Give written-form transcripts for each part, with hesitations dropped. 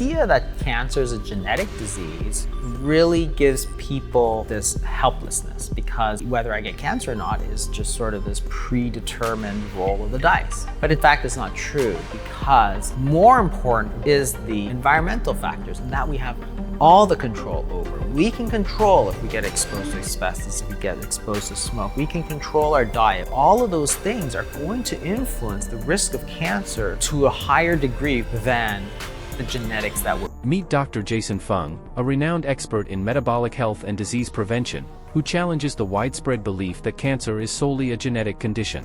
idea that cancer is a genetic disease really gives people this helplessness, because whether I get cancer or not is just sort of this predetermined roll of the dice. But in fact, it's not true, because more important is the environmental factors, and that we have all the control over. We can control if we get exposed to asbestos, if we get exposed to smoke. We can control our diet. All of those things are going to influence the risk of cancer to a higher degree than the genetics that would. Meet Dr. Jason Fung, a renowned expert in metabolic health and disease prevention, who challenges the widespread belief that cancer is solely a genetic condition.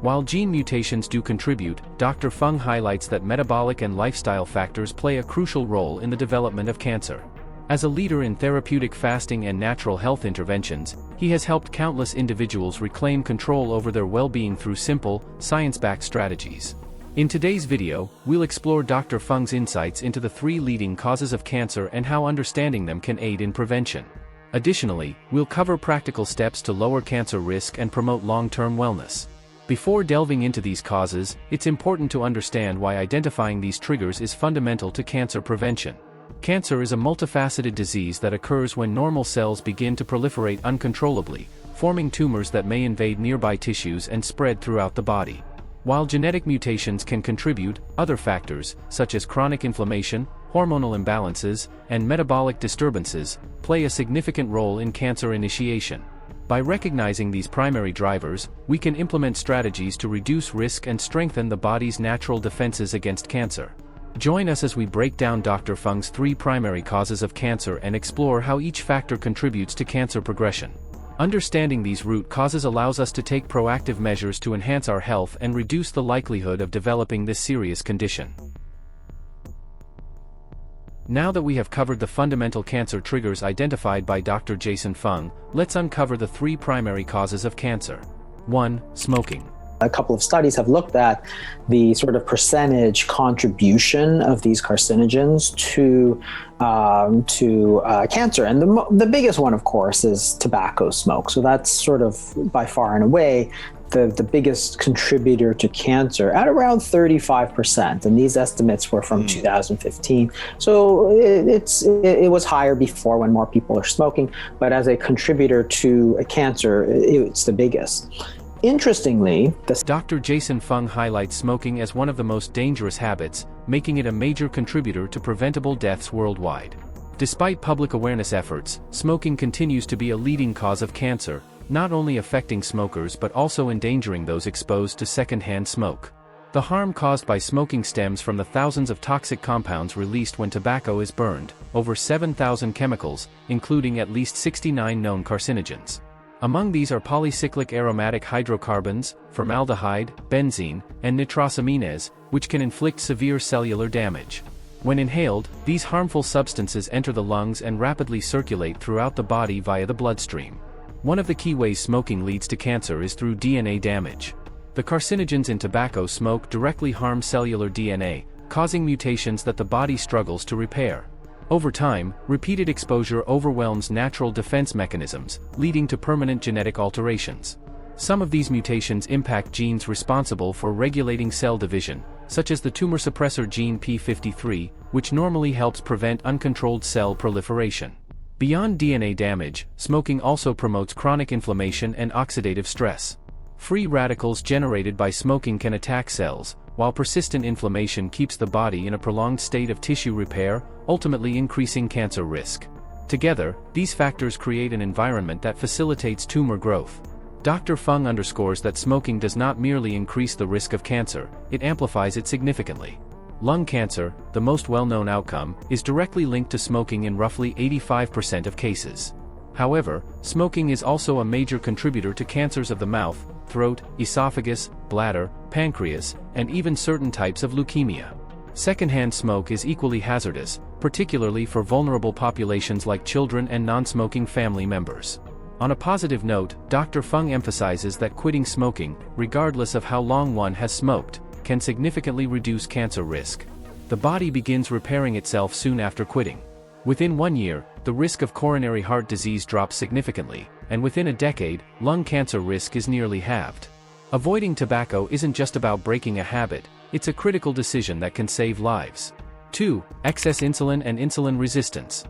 While gene mutations do contribute, Dr. Fung highlights that metabolic and lifestyle factors play a crucial role in the development of cancer. As a leader in therapeutic fasting and natural health interventions, he has helped countless individuals reclaim control over their well-being through simple, science-backed strategies. In today's video, we'll explore Dr. Fung's insights into the 3 leading causes of cancer and how understanding them can aid in prevention. Additionally, we'll cover practical steps to lower cancer risk and promote long-term wellness. Before delving into these causes, it's important to understand why identifying these triggers is fundamental to cancer prevention. Cancer is a multifaceted disease that occurs when normal cells begin to proliferate uncontrollably, forming tumors that may invade nearby tissues and spread throughout the body. While genetic mutations can contribute, other factors, such as chronic inflammation, hormonal imbalances, and metabolic disturbances, play a significant role in cancer initiation. By recognizing these primary drivers, we can implement strategies to reduce risk and strengthen the body's natural defenses against cancer. Join us as we break down Dr. Fung's 3 primary causes of cancer and explore how each factor contributes to cancer progression. Understanding these root causes allows us to take proactive measures to enhance our health and reduce the likelihood of developing this serious condition. Now that we have covered the fundamental cancer triggers identified by Dr. Jason Fung, let's uncover the 3 primary causes of cancer. 1. Smoking. A couple of studies have looked at the sort of percentage contribution of these carcinogens to cancer. And the biggest one, of course, is tobacco smoke. So that's sort of by far and away the biggest contributor to cancer at around 35%. And these estimates were from 2015. So it was higher before when more people are smoking, but as a contributor to a cancer, it's the biggest. Interestingly, Dr. Jason Fung highlights smoking as one of the most dangerous habits, making it a major contributor to preventable deaths worldwide. Despite public awareness efforts, smoking continues to be a leading cause of cancer, not only affecting smokers but also endangering those exposed to secondhand smoke. The harm caused by smoking stems from the thousands of toxic compounds released when tobacco is burned, over 7,000 chemicals, including at least 69 known carcinogens. Among these are polycyclic aromatic hydrocarbons, formaldehyde, benzene, and nitrosamines, which can inflict severe cellular damage. When inhaled, these harmful substances enter the lungs and rapidly circulate throughout the body via the bloodstream. One of the key ways smoking leads to cancer is through DNA damage. The carcinogens in tobacco smoke directly harm cellular DNA, causing mutations that the body struggles to repair. Over time, repeated exposure overwhelms natural defense mechanisms, leading to permanent genetic alterations. Some of these mutations impact genes responsible for regulating cell division, such as the tumor suppressor gene p53, which normally helps prevent uncontrolled cell proliferation. Beyond DNA damage, smoking also promotes chronic inflammation and oxidative stress. Free radicals generated by smoking can attack cells, while persistent inflammation keeps the body in a prolonged state of tissue repair, ultimately increasing cancer risk. Together, these factors create an environment that facilitates tumor growth. Dr. Fung underscores that smoking does not merely increase the risk of cancer, it amplifies it significantly. Lung cancer, the most well-known outcome, is directly linked to smoking in roughly 85% of cases. However, smoking is also a major contributor to cancers of the mouth, throat, esophagus, bladder, pancreas, and even certain types of leukemia. Secondhand smoke is equally hazardous, particularly for vulnerable populations like children and non-smoking family members. On a positive note, Dr. Fung emphasizes that quitting smoking, regardless of how long one has smoked, can significantly reduce cancer risk. The body begins repairing itself soon after quitting. Within 1 year, the risk of coronary heart disease drops significantly, and within a decade, lung cancer risk is nearly halved. Avoiding tobacco isn't just about breaking a habit, it's a critical decision that can save lives. 2. Excess insulin and insulin resistance.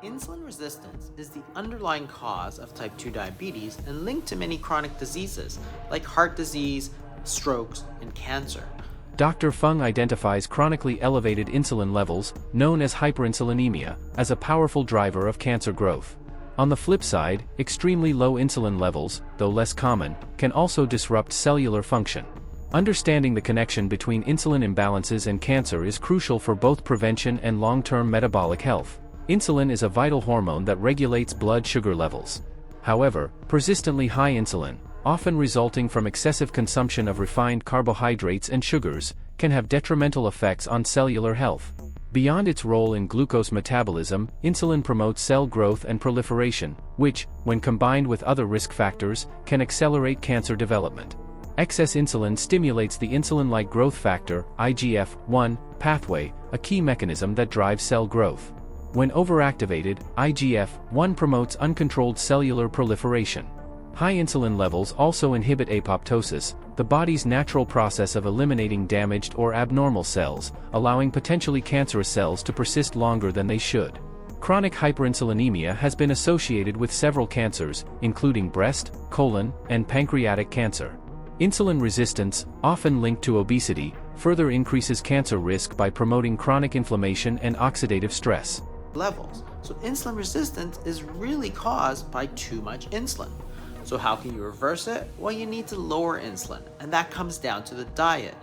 Insulin resistance is the underlying cause of type 2 diabetes and linked to many chronic diseases like heart disease, strokes, and cancer. Dr. Fung identifies chronically elevated insulin levels, known as hyperinsulinemia, as a powerful driver of cancer growth. On the flip side, extremely low insulin levels, though less common, can also disrupt cellular function. Understanding the connection between insulin imbalances and cancer is crucial for both prevention and long-term metabolic health. Insulin is a vital hormone that regulates blood sugar levels. However, persistently high insulin, often resulting from excessive consumption of refined carbohydrates and sugars, can have detrimental effects on cellular health. Beyond its role in glucose metabolism, insulin promotes cell growth and proliferation, which, when combined with other risk factors, can accelerate cancer development. Excess insulin stimulates the insulin-like growth factor, IGF-1, pathway, a key mechanism that drives cell growth. When overactivated, IGF-1 promotes uncontrolled cellular proliferation. High insulin levels also inhibit apoptosis, the body's natural process of eliminating damaged or abnormal cells, allowing potentially cancerous cells to persist longer than they should. Chronic hyperinsulinemia has been associated with several cancers, including breast, colon, and pancreatic cancer. Insulin resistance, often linked to obesity, further increases cancer risk by promoting chronic inflammation and oxidative stress. Levels. So insulin resistance is really caused by too much insulin. So how can you reverse it? Well, you need to lower insulin, and that comes down to the diet.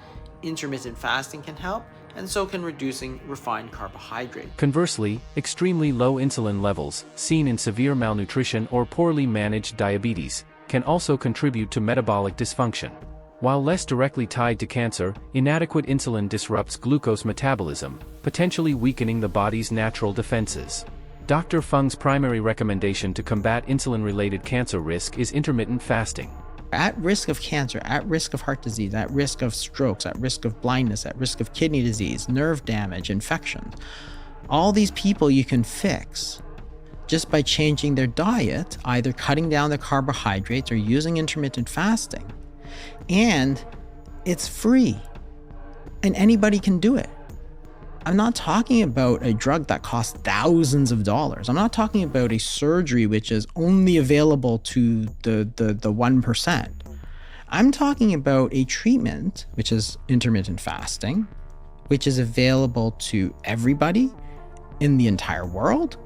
Intermittent fasting can help, and so can reducing refined carbohydrate. Conversely, extremely low insulin levels, seen in severe malnutrition or poorly managed diabetes, can also contribute to metabolic dysfunction. While less directly tied to cancer, inadequate insulin disrupts glucose metabolism, potentially weakening the body's natural defenses. Dr. Fung's primary recommendation to combat insulin-related cancer risk is intermittent fasting. At risk of cancer, at risk of heart disease, at risk of strokes, at risk of blindness, at risk of kidney disease, nerve damage, infections, all these people you can fix just by changing their diet, either cutting down their carbohydrates or using intermittent fasting. And it's free, and anybody can do it. I'm not talking about a drug that costs thousands of dollars. I'm not talking about a surgery which is only available to the 1%. I'm talking about a treatment, which is intermittent fasting, which is available to everybody in the entire world.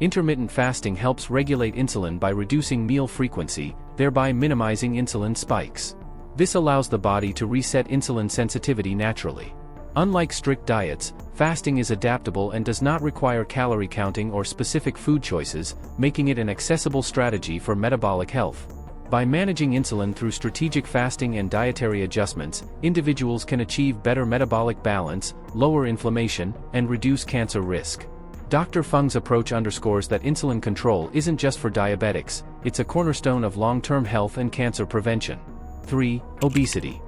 Intermittent fasting helps regulate insulin by reducing meal frequency, thereby minimizing insulin spikes. This allows the body to reset insulin sensitivity naturally. Unlike strict diets, fasting is adaptable and does not require calorie counting or specific food choices, making it an accessible strategy for metabolic health. By managing insulin through strategic fasting and dietary adjustments, individuals can achieve better metabolic balance, lower inflammation, and reduce cancer risk. Dr. Fung's approach underscores that insulin control isn't just for diabetics, it's a cornerstone of long-term health and cancer prevention. 3. Obesity.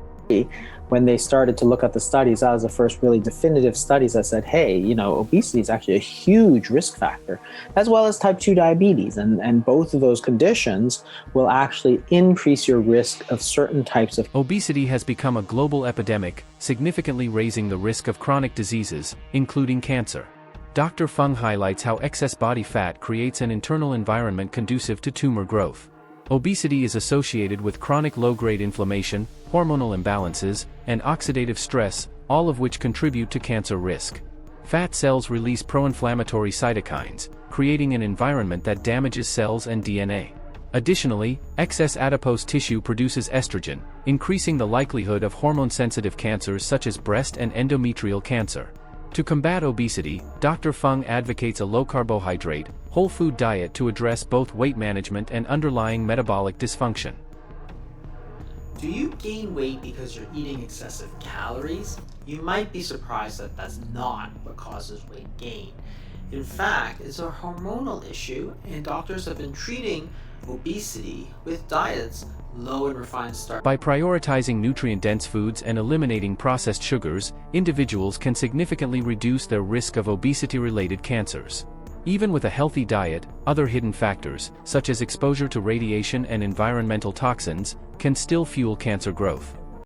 When they started to look at the studies, that was the first really definitive studies that said, hey, obesity is actually a huge risk factor, as well as type 2 diabetes. And both of those conditions will actually increase your risk of certain types of... Obesity has become a global epidemic, significantly raising the risk of chronic diseases, including cancer. Dr. Fung highlights how excess body fat creates an internal environment conducive to tumor growth. Obesity is associated with chronic low-grade inflammation, hormonal imbalances, and oxidative stress, all of which contribute to cancer risk. Fat cells release pro-inflammatory cytokines, creating an environment that damages cells and DNA. Additionally, excess adipose tissue produces estrogen, increasing the likelihood of hormone-sensitive cancers such as breast and endometrial cancer. To combat obesity, Dr. Fung advocates a low-carbohydrate, whole food diet to address both weight management and underlying metabolic dysfunction. Do you gain weight because you're eating excessive calories? You might be surprised that that's not what causes weight gain. In fact, it's a hormonal issue, and doctors have been treating obesity with diets low in refined starch. By prioritizing nutrient-dense foods and eliminating processed sugars, individuals can significantly reduce their risk of obesity-related cancers. Even with a healthy diet, other hidden factors, such as exposure to radiation and environmental toxins, can still fuel cancer growth.